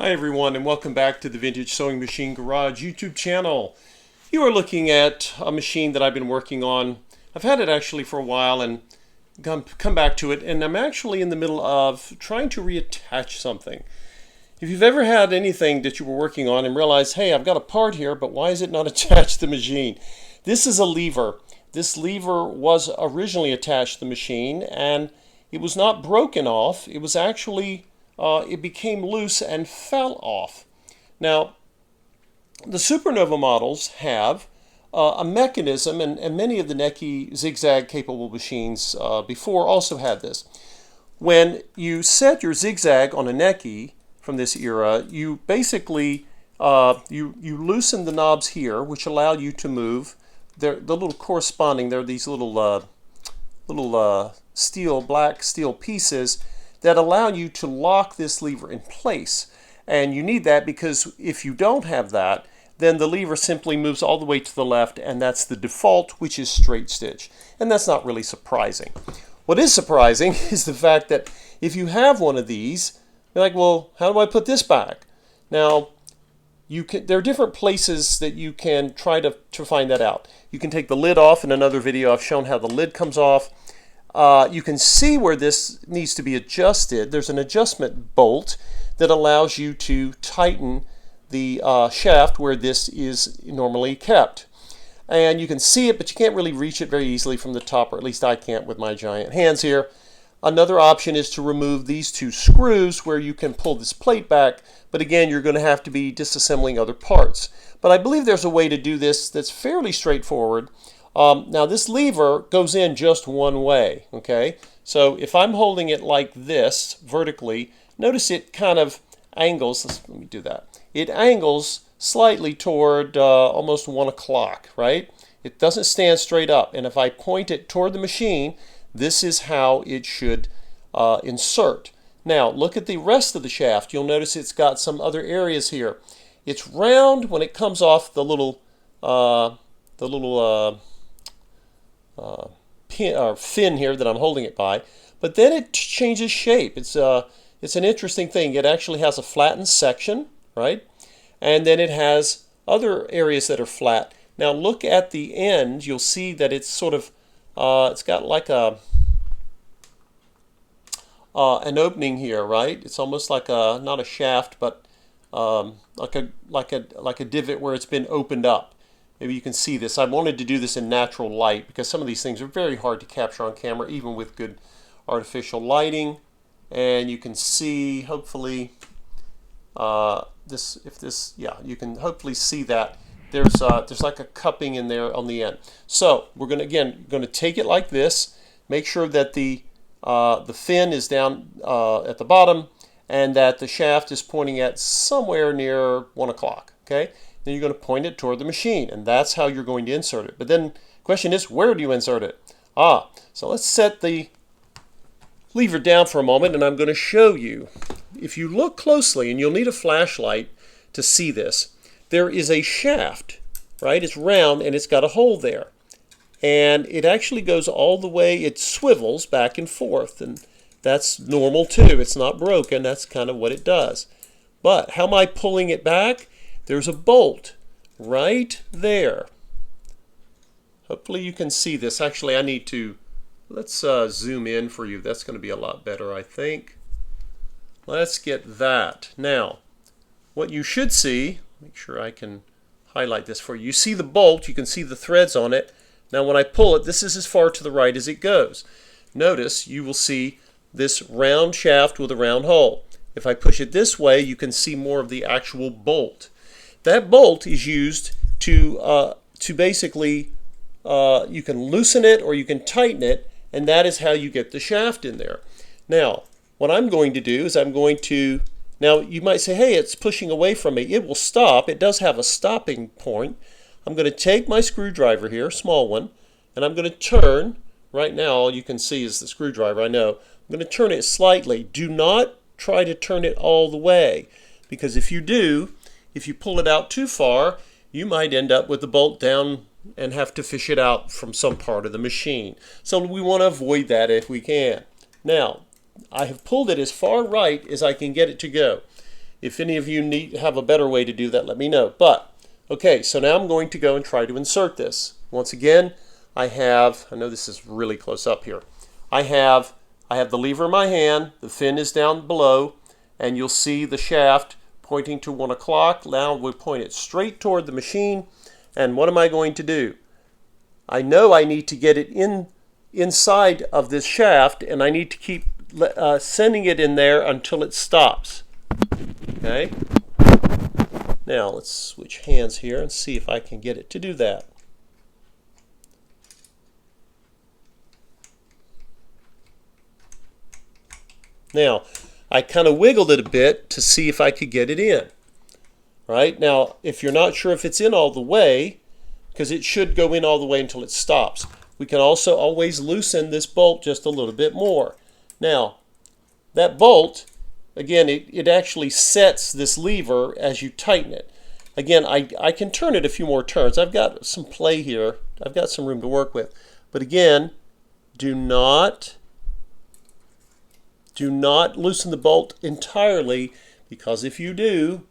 Hi everyone, and welcome back to the Vintage Sewing Machine Garage YouTube channel. You are looking at a machine that I've been working on. I've had it actually for a while and come back to it, and I'm actually in the middle of trying to reattach something. If you've ever had anything that you were working on and realized, hey, I've got a part here, but why is it not attached to the machine? This is a lever. This lever was originally attached to the machine, and it was not broken off. It was actually it became loose and fell off. Now, the Supernova models have a mechanism, and many of the Necchi zigzag capable machines before also had this. When you set your zigzag on a Necchi from this era, you basically you loosen the knobs here, which allow you to move the little corresponding. There are these little black steel pieces that allow you to lock this lever in place. And you need that because if you don't have that, then the lever simply moves all the way to the left, and that's the default, which is straight stitch. And that's not really surprising. What is surprising is the fact that if you have one of these, you're like, well, how do I put this back? Now, there are different places that you can try to find that out. You can take the lid off. In another video, I've shown how the lid comes off. You can see where this needs to be adjusted. There's an adjustment bolt that allows you to tighten the shaft where this is normally kept. And you can see it, but you can't really reach it very easily from the top, or at least I can't with my giant hands here. Another option is to remove these two screws where you can pull this plate back, but again, you're going to have to be disassembling other parts. But I believe there's a way to do this that's fairly straightforward. Now this lever goes in just one way, okay? So if I'm holding it like this vertically, notice it kind of angles. Let me do that. It angles slightly toward almost 1 o'clock, right? It doesn't stand straight up. And if I point it toward the machine, this is how it should insert. Now look at the rest of the shaft. You'll notice it's got some other areas here. It's round when it comes off the little pin or fin here that I'm holding it by, but then it changes shape. It's an interesting thing. It actually has a flattened section, right? And then it has other areas that are flat. Now look at the end. You'll see that it's sort of it's got like an opening here, right? It's almost like not a shaft, but like a divot where it's been opened up. Maybe you can see this. I wanted to do this in natural light because some of these things are very hard to capture on camera, even with good artificial lighting. And you can see, hopefully, you can hopefully see that there's like a cupping in there on the end. So we're going to take it like this. Make sure that the fin is down at the bottom and that the shaft is pointing at somewhere near 1 o'clock. Okay. Then you're going to point it toward the machine, and that's how you're going to insert it. But then the question is, where do you insert it? So let's set the lever down for a moment, and I'm going to show you. If you look closely, and you'll need a flashlight to see this, there is a shaft, right? It's round, and it's got a hole there. And it actually goes all the way, it swivels back and forth, and that's normal too. It's not broken. That's kind of what it does. But how am I pulling it back? There's a bolt right there. Hopefully you can see this. Actually, I need to, let's zoom in for you. That's going to be a lot better, I think. Let's get that. Now, what you should see, make sure I can highlight this for you. You see the bolt, you can see the threads on it. Now when I pull it, this is as far to the right as it goes. Notice you will see this round shaft with a round hole. If I push it this way, you can see more of the actual bolt. That bolt is used to basically, you can loosen it or you can tighten it, and that is how you get the shaft in there. Now, what I'm going to do is now you might say, hey, it's pushing away from me. It will stop. It does have a stopping point. I'm going to take my screwdriver here, small one, and I'm going to turn. Right now, all you can see is the screwdriver, I know. I'm going to turn it slightly. Do not try to turn it all the way, because if you do, if you pull it out too far, you might end up with the bolt down and have to fish it out from some part of the machine. So we want to avoid that if we can. Now, I have pulled it as far right as I can get it to go. If any of you have a better way to do that, let me know. But, okay, so now I'm going to go and try to insert this. Once again, I know this is really close up here. I have the lever in my hand, the fin is down below, and you'll see the shaft pointing to 1 o'clock. Now we point it straight toward the machine, and what am I going to do? I know I need to get it inside of this shaft, and I need to keep sending it in there until it stops. Okay? Now let's switch hands here and see if I can get it to do that. Now, I kind of wiggled it a bit to see if I could get it in. Right? Now, if you're not sure if it's in all the way, because it should go in all the way until it stops, we can also always loosen this bolt just a little bit more. Now, that bolt, again, it actually sets this lever as you tighten it. Again, I can turn it a few more turns. I've got some play here. I've got some room to work with. But again, do not loosen the bolt entirely, because if you do,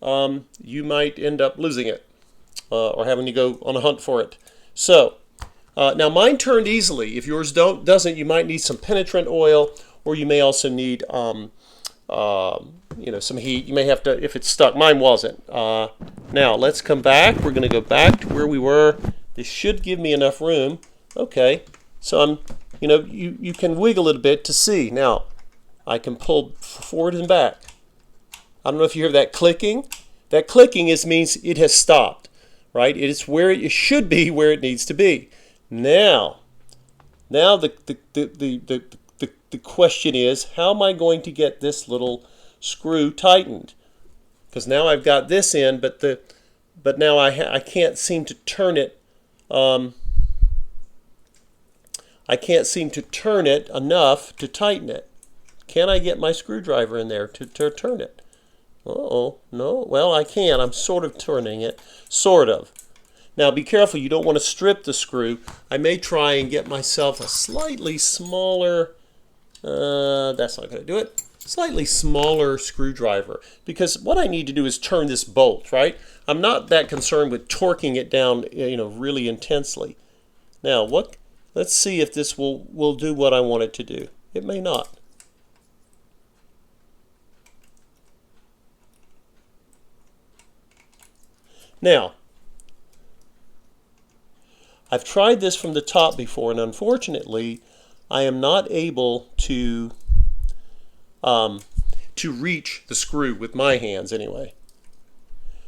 you might end up losing it or having to go on a hunt for it. So now mine turned easily. If yours doesn't, you might need some penetrant oil, or you may also need some heat. You may have to, if it's stuck. Mine wasn't. Now let's come back. We're going to go back to where we were. This should give me enough room. Okay, so you can wiggle it a bit to see. Now I can pull forward and back. I don't know if you hear that clicking. That clicking means it has stopped, right? It is where it should be, where it needs to be. Now the question is, how am I going to get this little screw tightened? Because now I've got this in, but now I can't seem to turn it. I can't seem to turn it enough to tighten it. Can I get my screwdriver in there to turn it? Uh-oh, no. Well, I can. I'm sort of turning it. Sort of. Now, be careful. You don't want to strip the screw. I may try and get myself a slightly smaller, that's not going to do it, slightly smaller screwdriver. Because what I need to do is turn this bolt, right? I'm not that concerned with torquing it down, really intensely. Now, let's see if this will do what I want it to do. It may not. Now, I've tried this from the top before, and unfortunately, I am not able to reach the screw with my hands anyway.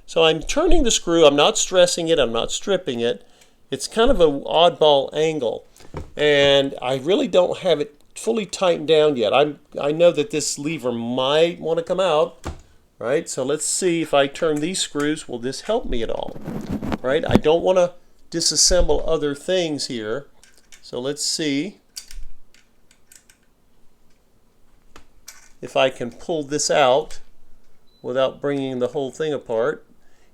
So I'm turning the screw. I'm not stressing it. I'm not stripping it. It's kind of an oddball angle, and I really don't have it fully tightened down yet. I know that this lever might want to come out, right? So let's see if I turn these screws. Will this help me at all? Right? I don't want to disassemble other things here. So let's see if I can pull this out without bringing the whole thing apart.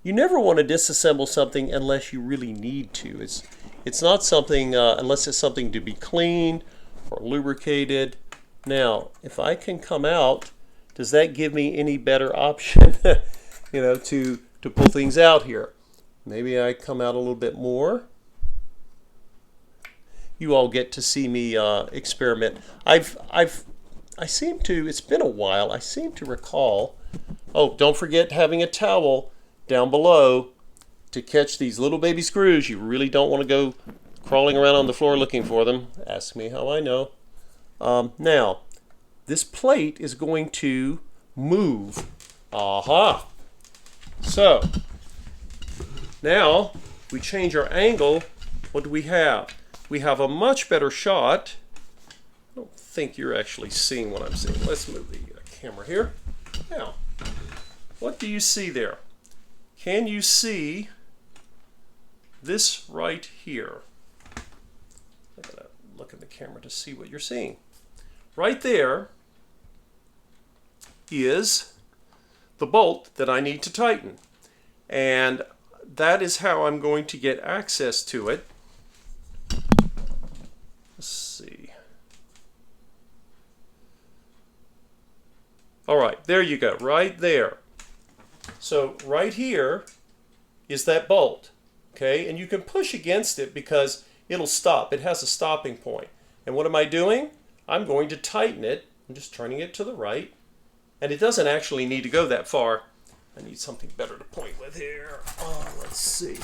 You never want to disassemble something unless you really need to. It's not something, unless it's something to be cleaned or lubricated. Now, if I can come out, does that give me any better option, to pull things out here? Maybe I come out a little bit more. You all get to see me experiment. I seem to, it's been a while, I seem to recall, oh, don't forget having a towel down below to catch these little baby screws. You really don't want to go crawling around on the floor looking for them. Ask me how I know. Now, this plate is going to move. Aha! So, now we change our angle. What do we have? We have a much better shot. I don't think you're actually seeing what I'm seeing. Let's move the camera here. Now, what do you see there? Can you see this right here? I gotta look at the camera to see what you're seeing. Right there is the bolt that I need to tighten. And that is how I'm going to get access to it. Let's see. All right, there you go, right there. So right here is that bolt, okay? And you can push against it because it'll stop. It has a stopping point. And what am I doing? I'm going to tighten it. I'm just turning it to the right. And it doesn't actually need to go that far. I need something better to point with here. Oh, let's see.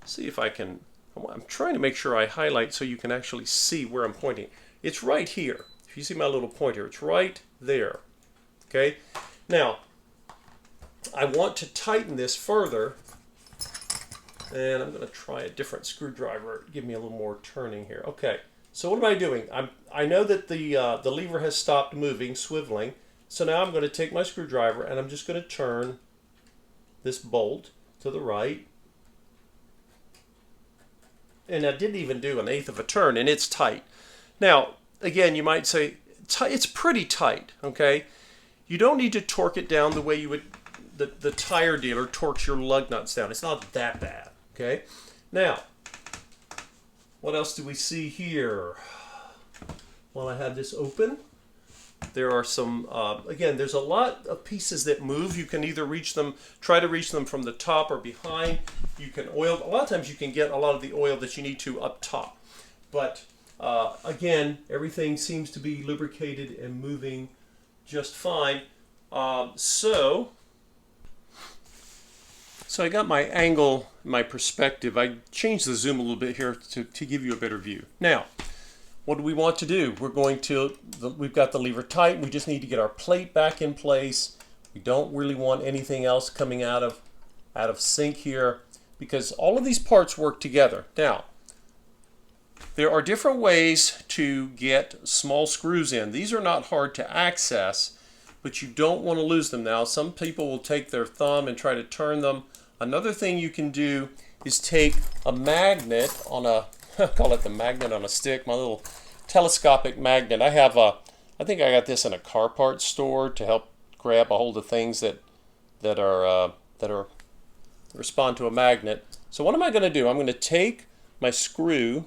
See if I can, I'm trying to make sure I highlight so you can actually see where I'm pointing. It's right here. If you see my little pointer, it's right there. Okay? Now, I want to tighten this further, and I'm going to try a different screwdriver. Give me a little more turning here. Okay, so what am I doing? I know that the lever has stopped moving, swiveling, so now I'm going to take my screwdriver and I'm just going to turn this bolt to the right. And I didn't even do 1/8 of a turn, and it's tight. Now, again, you might say, it's pretty tight, okay? You don't need to torque it down the way you would, the tire dealer torques your lug nuts down. It's not that bad, okay? Now, what else do we see here? While I have this open, there are some, again, there's a lot of pieces that move. You can either reach them, try to reach them from the top or behind. You can oil, a lot of times you can get a lot of the oil that you need to up top. But again, everything seems to be lubricated and moving just fine. So I got my angle, my perspective. I changed the zoom a little bit here to give you a better view. Now, what do we want to do? We've got the lever tight. We just need to get our plate back in place. We don't really want anything else coming out of sync here because all of these parts work together. Now, there are different ways to get small screws in. These are not hard to access, but you don't want to lose them. Now, some people will take their thumb and try to turn them. Another thing you can do is take a magnet on a, I call it the magnet on a stick, my little telescopic magnet. I think I got this in a car parts store to help grab a hold of things that respond to a magnet. So what am I going to do? I'm going to take my screw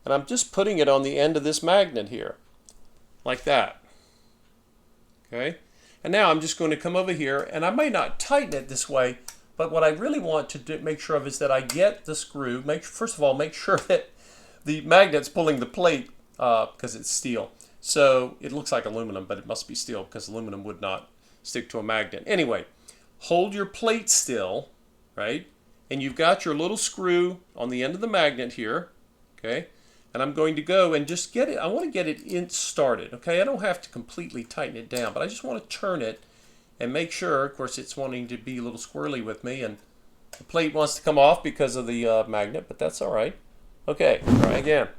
and I'm just putting it on the end of this magnet here, like that. Okay? And now I'm just going to come over here, and I may not tighten it this way, but what I really want to make sure of is that I get the screw. First of all, make sure that the magnet's pulling the plate because it's steel. So it looks like aluminum, but it must be steel because aluminum would not stick to a magnet. Anyway, hold your plate still, right? And you've got your little screw on the end of the magnet here, okay? And I'm going to go and just get it. I want to get it started, okay? I don't have to completely tighten it down, but I just want to turn it and make sure, of course, it's wanting to be a little squirrely with me, and the plate wants to come off because of the magnet, but that's all right. Okay, try again.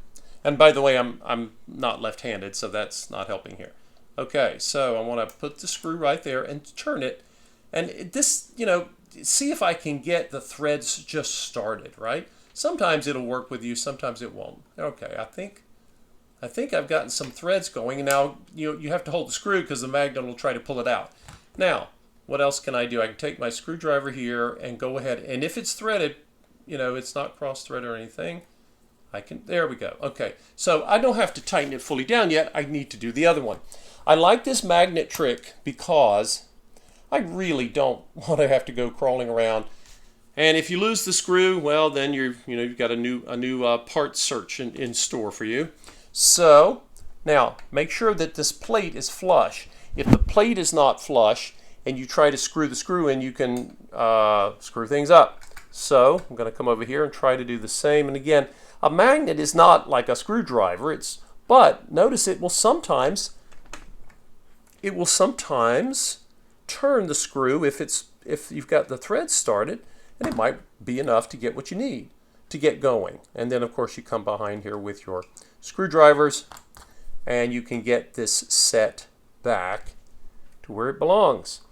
And by the way, I'm not left-handed, so that's not helping here. Okay, so I want to put the screw right there and turn it. And this, see if I can get the threads just started, right? Sometimes it'll work with you, sometimes it won't. Okay, I think I've gotten some threads going, and now you have to hold the screw because the magnet will try to pull it out. Now, what else can I do? I can take my screwdriver here and go ahead, and if it's threaded, it's not cross-threaded or anything, there we go. Okay, so I don't have to tighten it fully down yet. I need to do the other one. I like this magnet trick because I really don't want to have to go crawling around. And if you lose the screw, well, then you've got a new part search in store for you. So now make sure that this plate is flush. If the plate is not flush and you try to screw the screw in, you can screw things up. So I'm going to come over here and try to do the same. And again, a magnet is not like a screwdriver. But notice it will sometimes turn the screw if you've got the thread started. And it might be enough to get what you need to get going. And then, of course, you come behind here with your screwdrivers, and you can get this set back to where it belongs.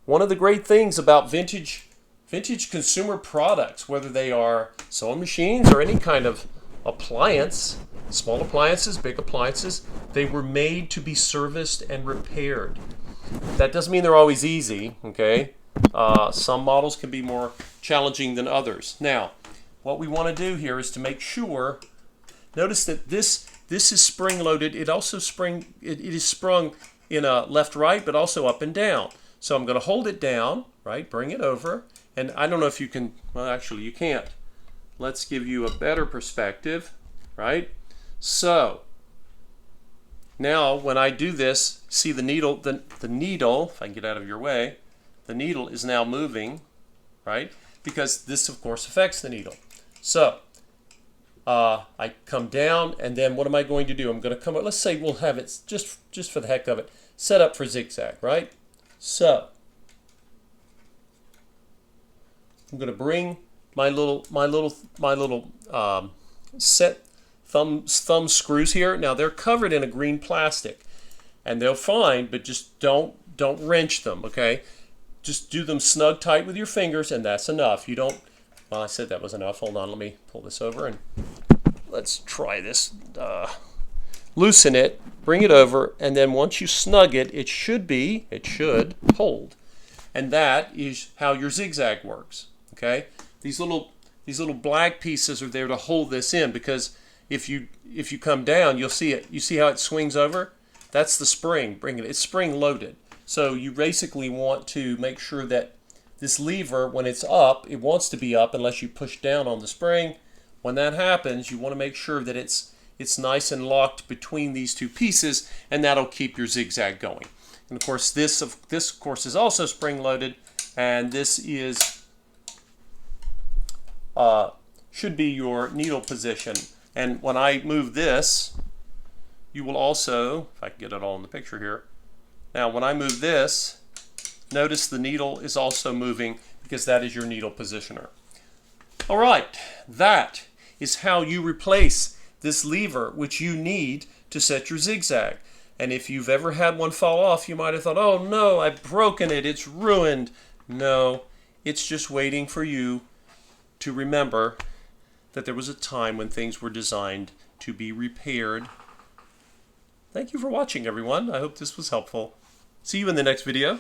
One of the great things about vintage consumer products, whether they are sewing machines or any kind of appliance, small appliances, big appliances, they were made to be serviced and repaired. That doesn't mean they're always easy, okay? Some models can be more challenging than others. Now, what we want to do here is to make sure, notice that this is spring loaded. It also it is sprung in a left right, but also up and down. So I'm going to hold it down, right, bring it over, and I don't know if you can, well actually you can't. Let's give you a better perspective, right? So now when I do this, see the needle, the needle, if I can get out of your way, the needle is now moving, right? Because this of course affects the needle. So I come down, and then what am I going to do? I'm going to come up, let's say we'll have it just for the heck of it, set up for zigzag, right? So I'm going to bring my little set thumb screws here. Now they're covered in a green plastic, and they're fine, but just don't wrench them, okay? Just do them snug tight with your fingers, and that's enough. You don't, well, I said that was enough. Hold on, let me pull this over and let's try this. Loosen it, bring it over, and then once you snug it, it should hold. And that is how your zigzag works, okay? These little black pieces are there to hold this in, because if you come down, you'll see it. You see how it swings over? That's the spring. It's spring loaded. So you basically want to make sure that this lever, when it's up, it wants to be up unless you push down on the spring. When that happens, you want to make sure that it's nice and locked between these two pieces, and that'll keep your zigzag going. And of course, this of course is also spring loaded, and this is should be your needle position. And when I move this, you will also, if I can get it all in the picture here. Now, when I move this, notice the needle is also moving, because that is your needle positioner. All right, that is how you replace this lever, which you need to set your zigzag. And if you've ever had one fall off, you might have thought, oh no, I've broken it, it's ruined. No, it's just waiting for you to remember that there was a time when things were designed to be repaired. Thank you for watching, everyone. I hope this was helpful. See you in the next video.